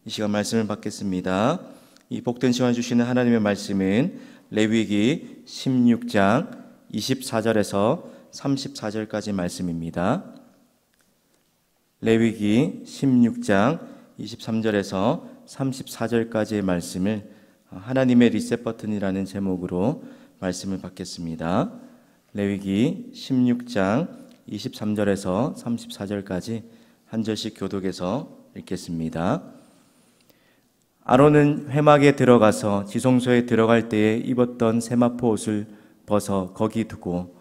이 시간 말씀을 받겠습니다. 이 복된 시간 주시는 하나님의 말씀은 레위기 16장 24절에서 34절까지 말씀입니다. 레위기 16장 23절에서 34절까지의 말씀을 하나님의 리셋 버튼이라는 제목으로 말씀을 받겠습니다. 레위기 16장 23절에서 34절까지 한 절씩 교독해서 읽겠습니다. 아론은 회막에 들어가서 지성소에 들어갈 때에 입었던 세마포 옷을 벗어 거기 두고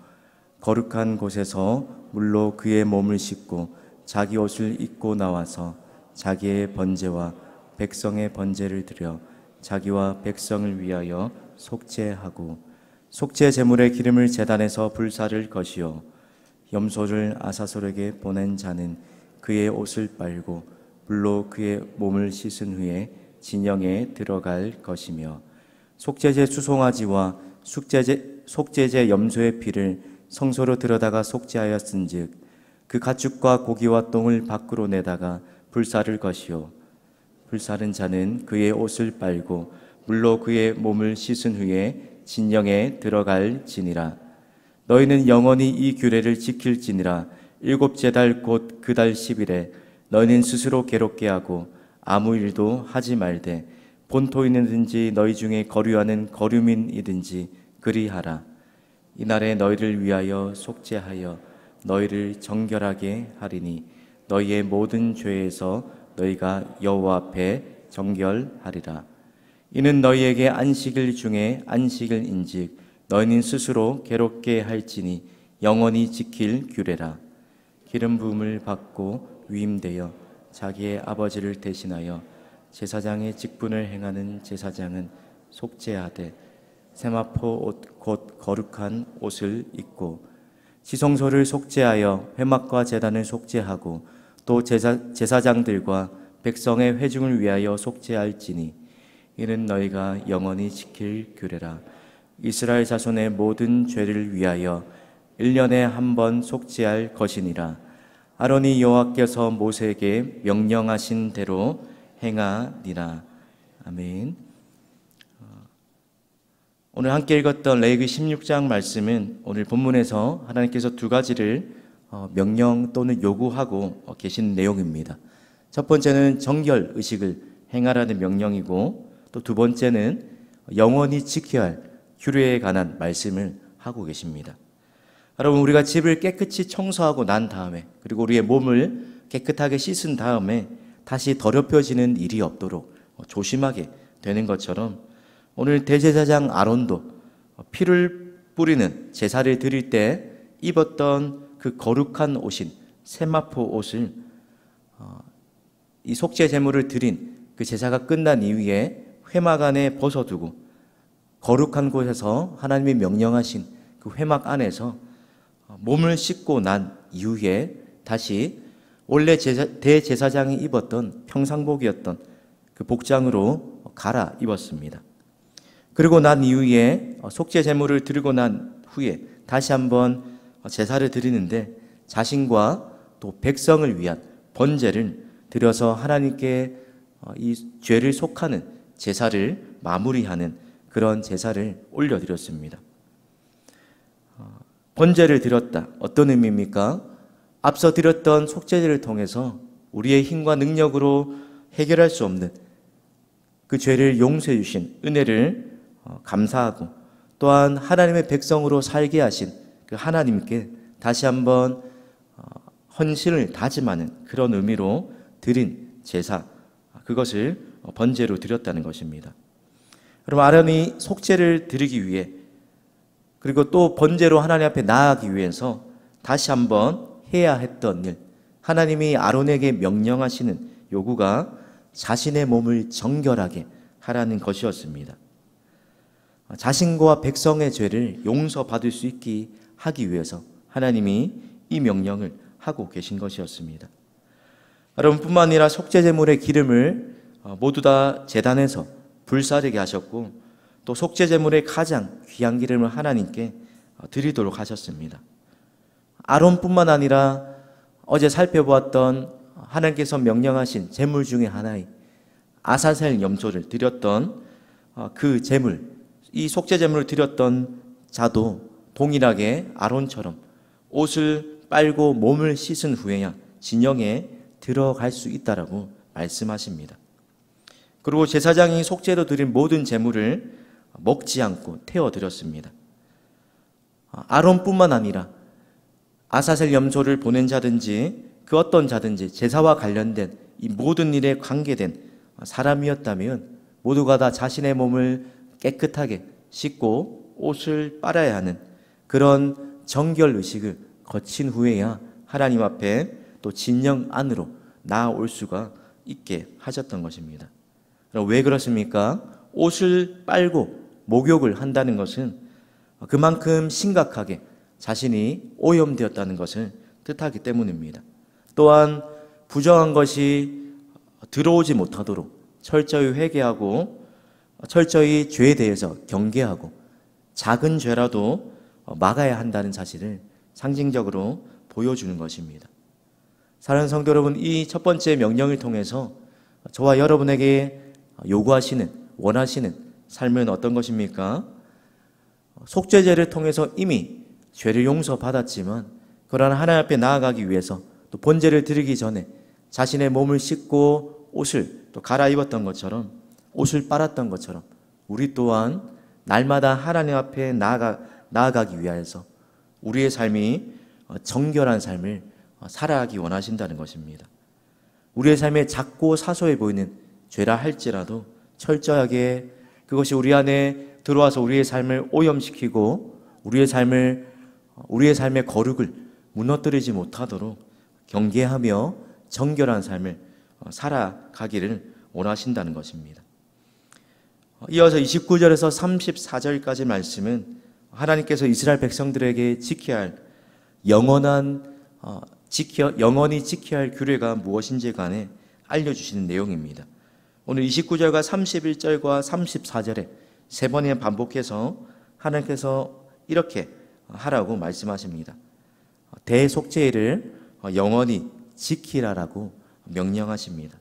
거룩한 곳에서 물로 그의 몸을 씻고 자기 옷을 입고 나와서 자기의 번제와 백성의 번제를 드려 자기와 백성을 위하여 속죄하고 속죄 제물의 기름을 제단에서 불사를 것이요 염소를 아사솔에게 보낸 자는 그의 옷을 빨고 물로 그의 몸을 씻은 후에 진영에 들어갈 것이며 속죄제 수송아지와 속죄제 염소의 피를 성소로 들여다가 속죄하였은즉 그 가축과 고기와 똥을 밖으로 내다가 불사를 것이요 불사른 자는 그의 옷을 빨고 물로 그의 몸을 씻은 후에 진영에 들어갈지니라. 너희는 영원히 이 규례를 지킬지니라. 일곱째 달 곧 그 달 10일에 너희는 스스로 괴롭게 하고 아무 일도 하지 말되 본토인이든지 너희 중에 거류하는 거류민이든지 그리하라. 이날에 너희를 위하여 속죄하여 너희를 정결하게 하리니 너희의 모든 죄에서 너희가 여호와 앞에 정결하리라. 이는 너희에게 안식일 중에 안식일인즉 너희는 스스로 괴롭게 할지니 영원히 지킬 규례라. 기름 부음을 받고 위임되어 자기의 아버지를 대신하여 제사장의 직분을 행하는 제사장은 속죄하되 세마포 옷 곧 거룩한 옷을 입고 지성소를 속죄하여 회막과 제단을 속죄하고 또 제사장들과 백성의 회중을 위하여 속죄할지니 이는 너희가 영원히 지킬 규례라. 이스라엘 자손의 모든 죄를 위하여 1년에 한 번 속죄할 것이니라. 아론이 여호와께서 모세에게 명령하신 대로 행하니라. 아멘. 오늘 함께 읽었던 레위기 16장 말씀은 오늘 본문에서 하나님께서 두 가지를 명령 또는 요구하고 계신 내용입니다. 첫 번째는 정결 의식을 행하라는 명령이고 또 두 번째는 영원히 지켜야 할 규례에 관한 말씀을 하고 계십니다. 여러분, 우리가 집을 깨끗이 청소하고 난 다음에 그리고 우리의 몸을 깨끗하게 씻은 다음에 다시 더럽혀지는 일이 없도록 조심하게 되는 것처럼 오늘 대제사장 아론도 피를 뿌리는 제사를 드릴 때 입었던 그 거룩한 옷인 세마포 옷을 이 속죄 제물을 드린 그 제사가 끝난 이후에 회막 안에 벗어두고 거룩한 곳에서 하나님이 명령하신 그 회막 안에서 몸을 씻고 난 이후에 다시 원래 대제사장이 입었던 평상복이었던 그 복장으로 갈아 입었습니다. 그리고 난 이후에 속죄 제물을 드리고 난 후에 다시 한번 제사를 드리는데 자신과 또 백성을 위한 번제를 드려서 하나님께 이 죄를 속하는 제사를 마무리하는 그런 제사를 올려드렸습니다. 번제를 드렸다. 어떤 의미입니까? 앞서 드렸던 속죄제를 통해서 우리의 힘과 능력으로 해결할 수 없는 그 죄를 용서해 주신 은혜를 감사하고 또한 하나님의 백성으로 살게 하신 그 하나님께 다시 한번 헌신을 다짐하는 그런 의미로 드린 제사, 그것을 번제로 드렸다는 것입니다. 여러분, 아론이 속죄를 드리기 위해 그리고 또 번제로 하나님 앞에 나아가기 위해서 다시 한번 해야 했던 일, 하나님이 아론에게 명령하시는 요구가 자신의 몸을 정결하게 하라는 것이었습니다. 자신과 백성의 죄를 용서받을 수 있게 하기 위해서 하나님이 이 명령을 하고 계신 것이었습니다. 여러분, 뿐만 아니라 속죄제물의 기름을 모두 다 제단에서 불사르게 하셨고 또 속죄제물의 가장 귀한 기름을 하나님께 드리도록 하셨습니다. 아론뿐만 아니라 어제 살펴보았던 하나님께서 명령하신 제물 중에 하나인 아사셀 염소를 드렸던 그 제물, 이 속죄 제물을 드렸던 자도 동일하게 아론처럼 옷을 빨고 몸을 씻은 후에야 진영에 들어갈 수 있다라고 말씀하십니다. 그리고 제사장이 속죄로 드린 모든 제물을 먹지 않고 태워드렸습니다. 아론뿐만 아니라 아사셀 염소를 보낸 자든지 그 어떤 자든지 제사와 관련된 이 모든 일에 관계된 사람이었다면 모두가 다 자신의 몸을 깨끗하게 씻고 옷을 빨아야 하는 그런 정결의식을 거친 후에야 하나님 앞에 또 진영 안으로 나아올 수가 있게 하셨던 것입니다. 왜 그렇습니까? 옷을 빨고 목욕을 한다는 것은 그만큼 심각하게 자신이 오염되었다는 것을 뜻하기 때문입니다. 또한 부정한 것이 들어오지 못하도록 철저히 회개하고 철저히 죄에 대해서 경계하고 작은 죄라도 막아야 한다는 사실을 상징적으로 보여주는 것입니다. 사랑하는 성도 여러분, 이 첫 번째 명령을 통해서 저와 여러분에게 요구하시는, 원하시는 삶은 어떤 것입니까? 속죄제를 통해서 이미 죄를 용서받았지만 그러나 하나님 앞에 나아가기 위해서 또 번제를 드리기 전에 자신의 몸을 씻고 옷을 또 갈아입었던 것처럼, 옷을 빨았던 것처럼 우리 또한 날마다 하나님 앞에 나아가기 위하여서 우리의 삶이 정결한 삶을 살아가기 원하신다는 것입니다. 우리의 삶에 작고 사소해 보이는 죄라 할지라도 철저하게 그것이 우리 안에 들어와서 우리의 삶을 오염시키고 우리의 삶의 거룩을 무너뜨리지 못하도록 경계하며 정결한 삶을 살아가기를 원하신다는 것입니다. 이어서 29절에서 34절까지 말씀은 하나님께서 이스라엘 백성들에게 영원히 지켜야 할 규례가 무엇인지에 관해 알려주시는 내용입니다. 오늘 29절과 31절과 34절에 세 번이나 반복해서 하나님께서 이렇게 하라고 말씀하십니다. 대속죄를 영원히 지키라라고 명령하십니다.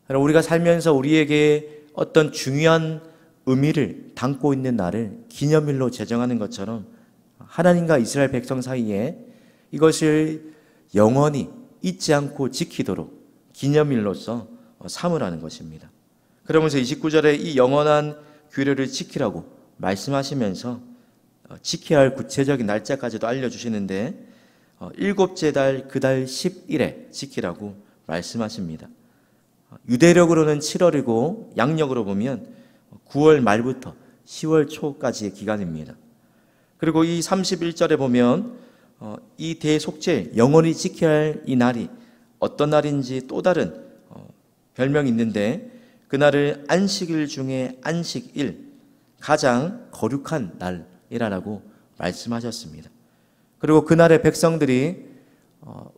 우리가 살면서 우리에게 어떤 중요한 의미를 담고 있는 날을 기념일로 제정하는 것처럼 하나님과 이스라엘 백성 사이에 이것을 영원히 잊지 않고 지키도록 기념일로서 삼으라는 것입니다. 그러면서 29절에 이 영원한 규례를 지키라고 말씀하시면서 지켜야 할 구체적인 날짜까지도 알려주시는데 일곱째 달 그 달 10일에 지키라고 말씀하십니다. 유대력으로는 7월이고 양력으로 보면 9월 말부터 10월 초까지의 기간입니다. 그리고 이 31절에 보면 이 대속죄 영원히 지켜야 할 이 날이 어떤 날인지 또 다른 별명이 있는데 그날을 안식일 중에 안식일, 가장 거룩한 날이라고 말씀하셨습니다. 그리고 그날에 백성들이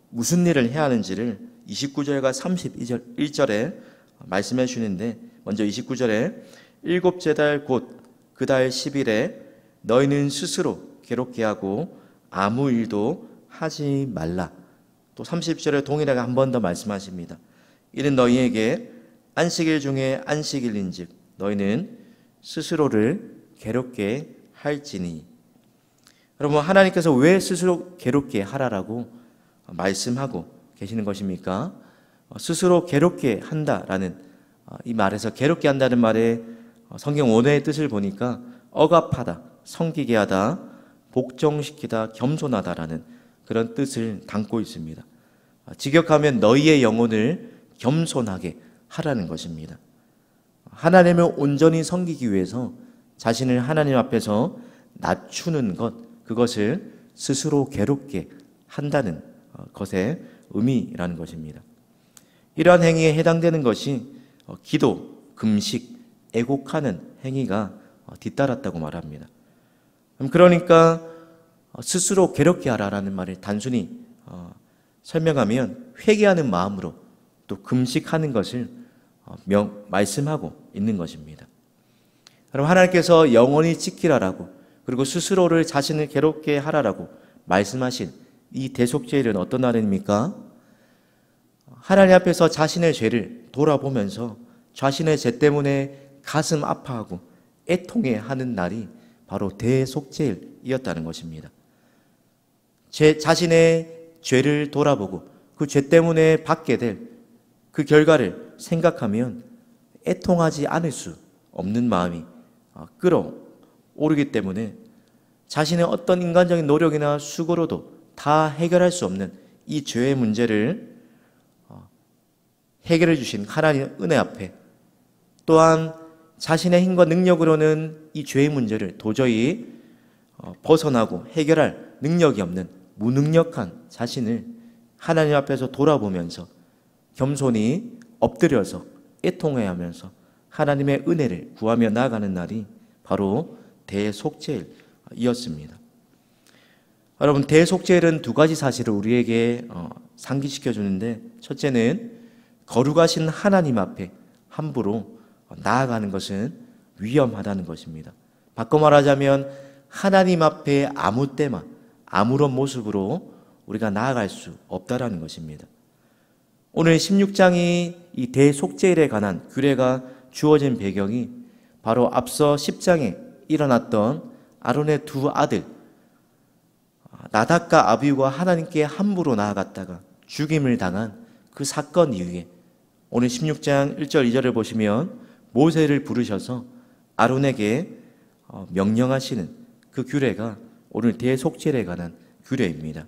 무슨 일을 해야 하는지를 29절과 31절에 말씀해 주시는데 먼저 29절에 일곱째 달 곧 그 달 10일에 너희는 스스로 괴롭게 하고 아무 일도 하지 말라. 또 30절에 동일하게 한 번 더 말씀하십니다. 이는 너희에게 안식일 중에 안식일인즉 너희는 스스로를 괴롭게 할지니. 여러분, 하나님께서 왜 스스로 괴롭게 하라라고 말씀하고 계시는 것입니까? 스스로 괴롭게 한다라는 이 말에서 괴롭게 한다는 말의 성경 원어의 뜻을 보니까 억압하다, 섬기게 하다, 복종시키다, 겸손하다라는 그런 뜻을 담고 있습니다. 직역하면 너희의 영혼을 겸손하게 하라는 것입니다. 하나님을 온전히 섬기기 위해서 자신을 하나님 앞에서 낮추는 것, 그것을 스스로 괴롭게 한다는 것의 의미라는 것입니다. 이러한 행위에 해당되는 것이 기도, 금식, 애곡하는 행위가 뒤따랐다고 말합니다. 그러니까 스스로 괴롭게 하라라는 말을 단순히 설명하면 회개하는 마음으로 또 금식하는 것을 말씀하고 있는 것입니다. 그럼 하나님께서 영원히 지키라라고 그리고 스스로를 자신을 괴롭게 하라라고 말씀하신 이 대속죄일은 어떤 날입니까? 하나님 앞에서 자신의 죄를 돌아보면서 자신의 죄 때문에 가슴 아파하고 애통해하는 날이 바로 대속죄일이었다는 것입니다. 자신의 죄를 돌아보고 그 죄 때문에 받게 될 그 결과를 생각하면 애통하지 않을 수 없는 마음이 끌어오르기 때문에 자신의 어떤 인간적인 노력이나 수고로도 다 해결할 수 없는 이 죄의 문제를 해결해 주신 하나님의 은혜 앞에, 또한 자신의 힘과 능력으로는 이 죄의 문제를 도저히 벗어나고 해결할 능력이 없는 무능력한 자신을 하나님 앞에서 돌아보면서 겸손히 엎드려서 애통해 하면서 하나님의 은혜를 구하며 나아가는 날이 바로 대속죄일이었습니다. 여러분, 대속죄일은 두 가지 사실을 우리에게 상기시켜 주는데, 첫째는 거룩하신 하나님 앞에 함부로 나아가는 것은 위험하다는 것입니다. 바꿔 말하자면 하나님 앞에 아무 때나 아무런 모습으로 우리가 나아갈 수 없다라는 것입니다. 오늘 16장이 이 대속죄일에 관한 규례가 주어진 배경이 바로 앞서 10장에 일어났던 아론의 두 아들 나답과 아비후가 하나님께 함부로 나아갔다가 죽임을 당한 그 사건 이후에 오늘 16장 1절 2절을 보시면 모세를 부르셔서 아론에게 명령하시는 그 규례가 오늘 대속죄일에 관한 규례입니다.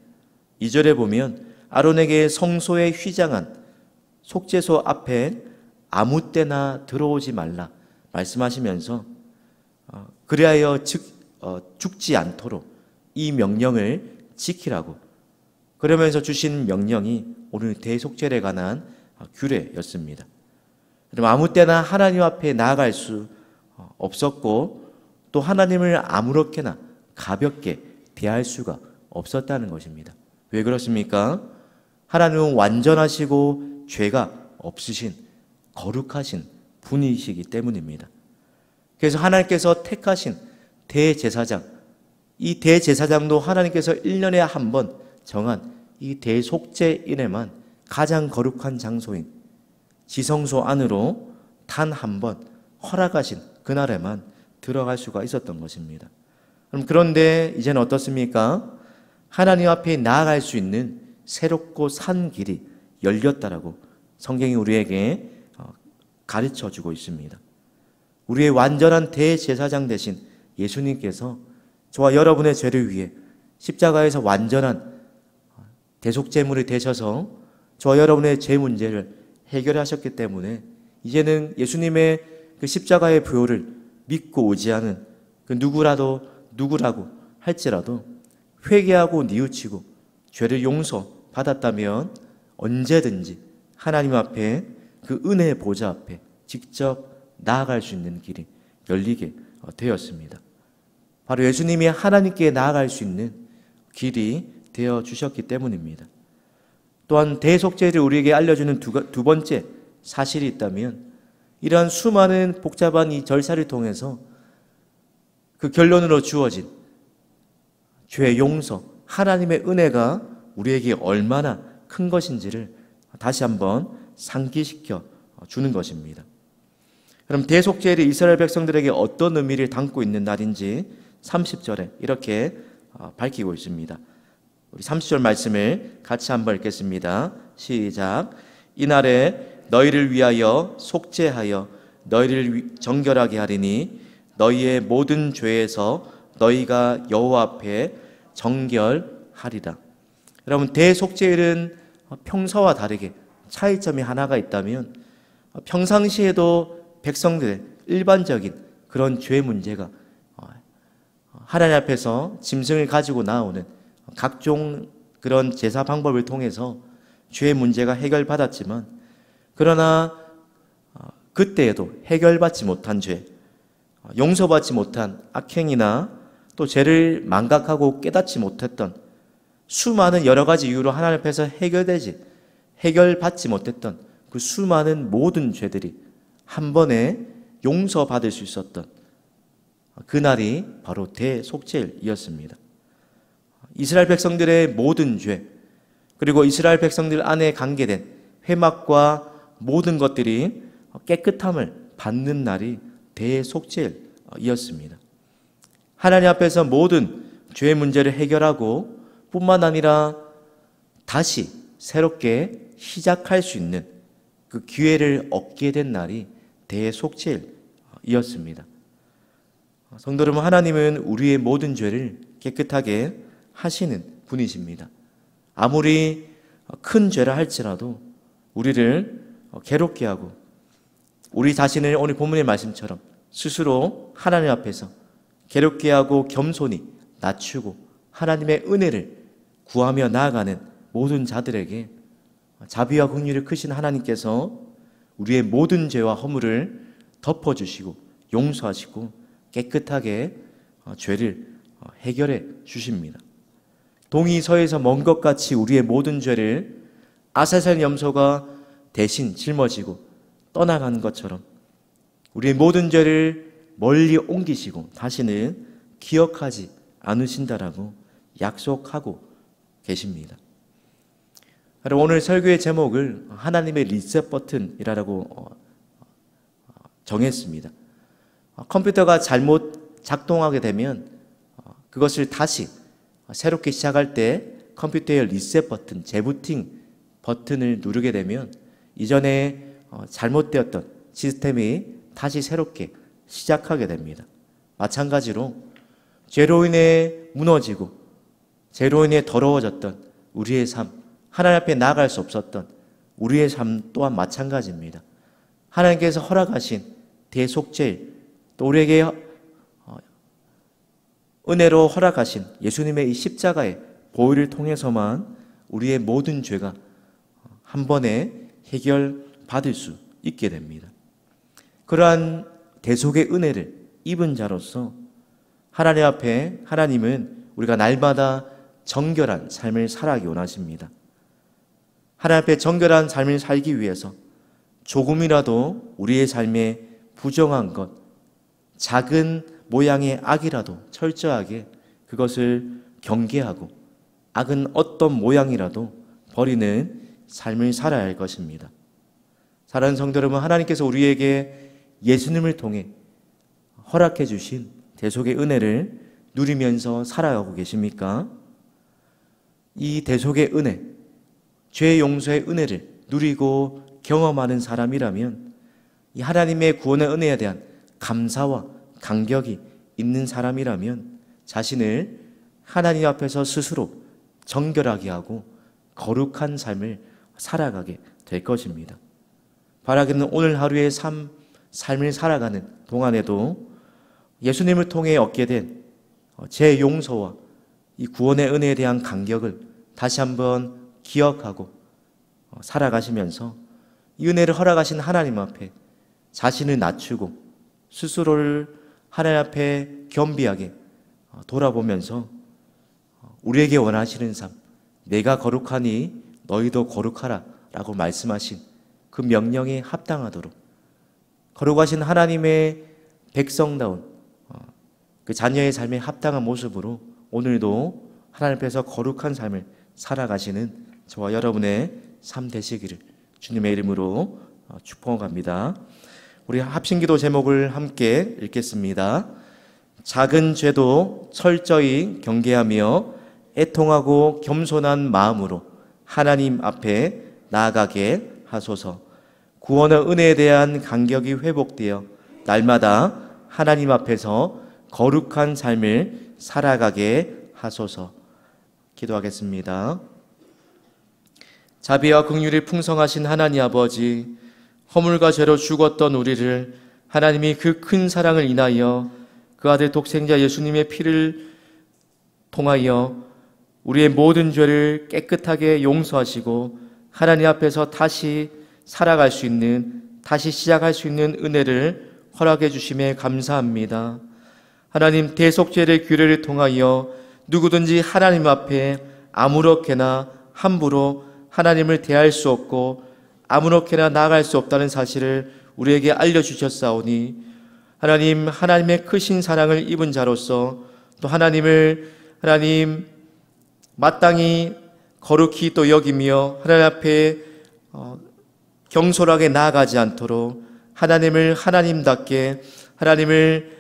2절에 보면 아론에게 성소에 휘장한 속죄소 앞에 아무 때나 들어오지 말라 말씀하시면서 그리하여 죽지 않도록 이 명령을 지키라고, 그러면서 주신 명령이 오늘 대속죄일에 관한 규례였습니다. 그럼 아무 때나 하나님 앞에 나아갈 수 없었고 또 하나님을 아무렇게나 가볍게 대할 수가 없었다는 것입니다. 왜 그렇습니까? 하나님은 완전하시고 죄가 없으신 거룩하신 분이시기 때문입니다. 그래서 하나님께서 택하신 대제사장, 이 대제사장도 하나님께서 1년에 한 번 정한 이 대속죄일에만 가장 거룩한 장소인 지성소 안으로 단 한 번 허락하신 그날에만 들어갈 수가 있었던 것입니다. 그런데 이제는 어떻습니까? 하나님 앞에 나아갈 수 있는 새롭고 산 길이 열렸다라고 성경이 우리에게 가르쳐 주고 있습니다. 우리의 완전한 대제사장 되신 예수님께서 저와 여러분의 죄를 위해 십자가에서 완전한 대속제물이 되셔서 저와 여러분의 죄 문제를 해결하셨기 때문에 이제는 예수님의 그 십자가의 보혈을 믿고 의지하는 그 누구라고 할지라도 회개하고 뉘우치고 죄를 용서받았다면 언제든지 하나님 앞에 그 은혜의 보좌 앞에 직접 나아갈 수 있는 길이 열리게 되었습니다. 바로 예수님이 하나님께 나아갈 수 있는 길이 되어 주셨기 때문입니다. 또한 대속죄를 우리에게 알려주는 두 번째 사실이 있다면, 이러한 수많은 복잡한 이 절차를 통해서 그 결론으로 주어진 죄 용서, 하나님의 은혜가 우리에게 얼마나 큰 것인지를 다시 한번 상기시켜 주는 것입니다. 그럼 대속죄일이 이스라엘 백성들에게 어떤 의미를 담고 있는 날인지 30절에 이렇게 밝히고 있습니다. 우리 30절 말씀을 같이 한번 읽겠습니다. 시작. 이날에 너희를 위하여 속죄하여 너희를 정결하게 하리니 너희의 모든 죄에서 너희가 여호와 앞에 정결하리라. 여러분, 대속죄일은 평소와 다르게 차이점이 하나가 있다면, 평상시에도 백성들의 일반적인 그런 죄 문제가 하나님 앞에서 짐승을 가지고 나오는 각종 그런 제사 방법을 통해서 죄의 문제가 해결받았지만, 그러나 그때에도 해결받지 못한 죄, 용서받지 못한 악행이나 또 죄를 망각하고 깨닫지 못했던 수많은 여러 가지 이유로 하나님 앞에서 해결받지 못했던 그 수많은 모든 죄들이 한 번에 용서받을 수 있었던 그날이 바로 대속죄일이었습니다. 이스라엘 백성들의 모든 죄, 그리고 이스라엘 백성들 안에 관계된 회막과 모든 것들이 깨끗함을 받는 날이 대속죄일이었습니다. 하나님 앞에서 모든 죄의 문제를 해결하고 뿐만 아니라 다시 새롭게 시작할 수 있는 그 기회를 얻게 된 날이 대속죄일이었습니다. 성도 여러분, 하나님은 우리의 모든 죄를 깨끗하게 하시는 분이십니다. 아무리 큰 죄라 할지라도 우리를 괴롭게 하고 우리 자신을 오늘 본문의 말씀처럼 스스로 하나님 앞에서 괴롭게 하고 겸손히 낮추고 하나님의 은혜를 구하며 나아가는 모든 자들에게 자비와 긍휼이 크신 하나님께서 우리의 모든 죄와 허물을 덮어주시고 용서하시고 깨끗하게 죄를 해결해 주십니다. 동이 서에서 먼 것 같이 우리의 모든 죄를 아사셀 염소가 대신 짊어지고 떠나간 것처럼 우리의 모든 죄를 멀리 옮기시고 다시는 기억하지 않으신다라고 약속하고 계십니다. 오늘 설교의 제목을 하나님의 리셋 버튼이라고 정했습니다. 컴퓨터가 잘못 작동하게 되면 그것을 다시 새롭게 시작할 때 컴퓨터의 리셋 버튼, 재부팅 버튼을 누르게 되면 이전에 잘못되었던 시스템이 다시 새롭게 시작하게 됩니다. 마찬가지로 죄로 인해 무너지고 죄로 인해 더러워졌던 우리의 삶, 하나님 앞에 나아갈 수 없었던 우리의 삶 또한 마찬가지입니다. 하나님께서 허락하신 대속죄일, 또 우리에게 은혜로 허락하신 예수님의 이 십자가의 보혈을 통해서만 우리의 모든 죄가 한 번에 해결받을 수 있게 됩니다. 그러한 대속의 은혜를 입은 자로서 하나님 앞에 하나님은 우리가 날마다 정결한 삶을 살아가기 원하십니다. 하나님 앞에 정결한 삶을 살기 위해서 조금이라도 우리의 삶에 부정한 것, 작은 모양의 악이라도 철저하게 그것을 경계하고 악은 어떤 모양이라도 버리는 삶을 살아야 할 것입니다. 사랑하는 성도 여러분, 하나님께서 우리에게 예수님을 통해 허락해 주신 대속의 은혜를 누리면서 살아가고 계십니까? 이 대속의 은혜, 죄 용서의 은혜를 누리고 경험하는 사람이라면 이 하나님의 구원의 은혜에 대한 감사와 감격이 있는 사람이라면 자신을 하나님 앞에서 스스로 정결하게 하고 거룩한 삶을 살아가게 될 것입니다. 바라기는 오늘 하루의 삶을 살아가는 동안에도 예수님을 통해 얻게 된 제 용서와 이 구원의 은혜에 대한 감격을 다시 한번 기억하고 살아가시면서 이 은혜를 허락하신 하나님 앞에 자신을 낮추고 스스로를 하나님 앞에 겸비하게 돌아보면서 우리에게 원하시는 삶, 내가 거룩하니 너희도 거룩하라 라고 말씀하신 그 명령에 합당하도록 거룩하신 하나님의 백성다운 그 자녀의 삶에 합당한 모습으로 오늘도 하나님 앞에서 거룩한 삶을 살아가시는 저와 여러분의 삶 되시기를 주님의 이름으로 축복합니다. 우리 합심기도 제목을 함께 읽겠습니다. 작은 죄도 철저히 경계하며 애통하고 겸손한 마음으로 하나님 앞에 나아가게 하소서. 구원의 은혜에 대한 감격이 회복되어 날마다 하나님 앞에서 거룩한 삶을 살아가게 하소서. 기도하겠습니다. 자비와 긍휼이 풍성하신 하나님 아버지, 허물과 죄로 죽었던 우리를 하나님이 그 큰 사랑을 인하여 그 아들 독생자 예수님의 피를 통하여 우리의 모든 죄를 깨끗하게 용서하시고 하나님 앞에서 다시 살아갈 수 있는, 다시 시작할 수 있는 은혜를 허락해 주심에 감사합니다. 하나님, 대속죄의 규례를 통하여 누구든지 하나님 앞에 아무렇게나 함부로 하나님을 대할 수 없고 아무렇게나 나아갈 수 없다는 사실을 우리에게 알려주셨사오니 하나님, 하나님의 크신 사랑을 입은 자로서 또 하나님 마땅히 거룩히 또 여기며 하나님 앞에 경솔하게 나아가지 않도록 하나님을 하나님답게 하나님을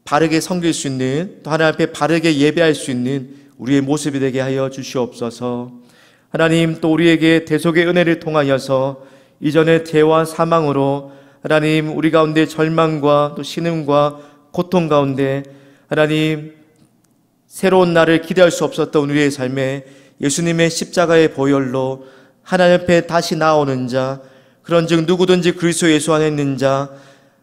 바르게 섬길 수 있는, 또 하나님 앞에 바르게 예배할 수 있는 우리의 모습이 되게 하여 주시옵소서. 하나님, 또 우리에게 대속의 은혜를 통하여서 이전의 죄와 사망으로 하나님 우리 가운데 절망과 또 신음과 고통 가운데 하나님 새로운 날을 기대할 수 없었던 우리의 삶에 예수님의 십자가의 보혈로 하나님 앞에 다시 나오는 자, 그런즉 누구든지 그리스도 예수 안에 있는 자,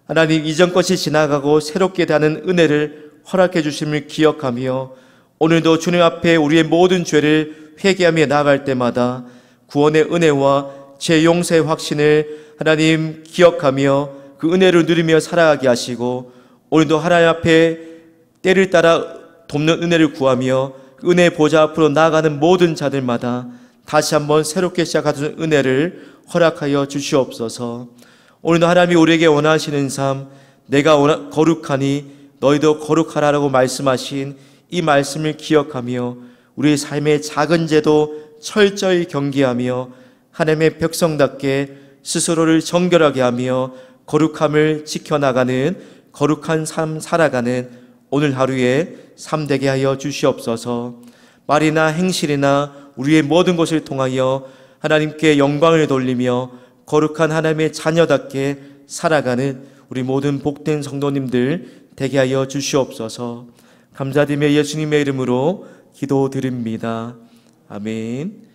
하나님 이전 것이 지나가고 새롭게 되는 은혜를 허락해 주심을 기억하며 오늘도 주님 앞에 우리의 모든 죄를 회개하며 나아갈 때마다 구원의 은혜와 죄 용서의 확신을 하나님 기억하며 그 은혜를 누리며 살아가게 하시고, 오늘도 하나님 앞에 때를 따라 돕는 은혜를 구하며 그 은혜의 보좌 앞으로 나아가는 모든 자들마다 다시 한번 새롭게 시작하는 은혜를 허락하여 주시옵소서. 오늘도 하나님이 우리에게 원하시는 삶, 내가 거룩하니 너희도 거룩하라라고 말씀하신 이 말씀을 기억하며 우리의 삶의 작은 죄도 철저히 경계하며 하나님의 백성답게 스스로를 정결하게 하며 거룩함을 지켜나가는 거룩한 삶 살아가는 오늘 하루에 삶 되게 하여 주시옵소서. 말이나 행실이나 우리의 모든 것을 통하여 하나님께 영광을 돌리며 거룩한 하나님의 자녀답게 살아가는 우리 모든 복된 성도님들 되게 하여 주시옵소서. 감사드리며 예수님의 이름으로 기도드립니다. 아멘.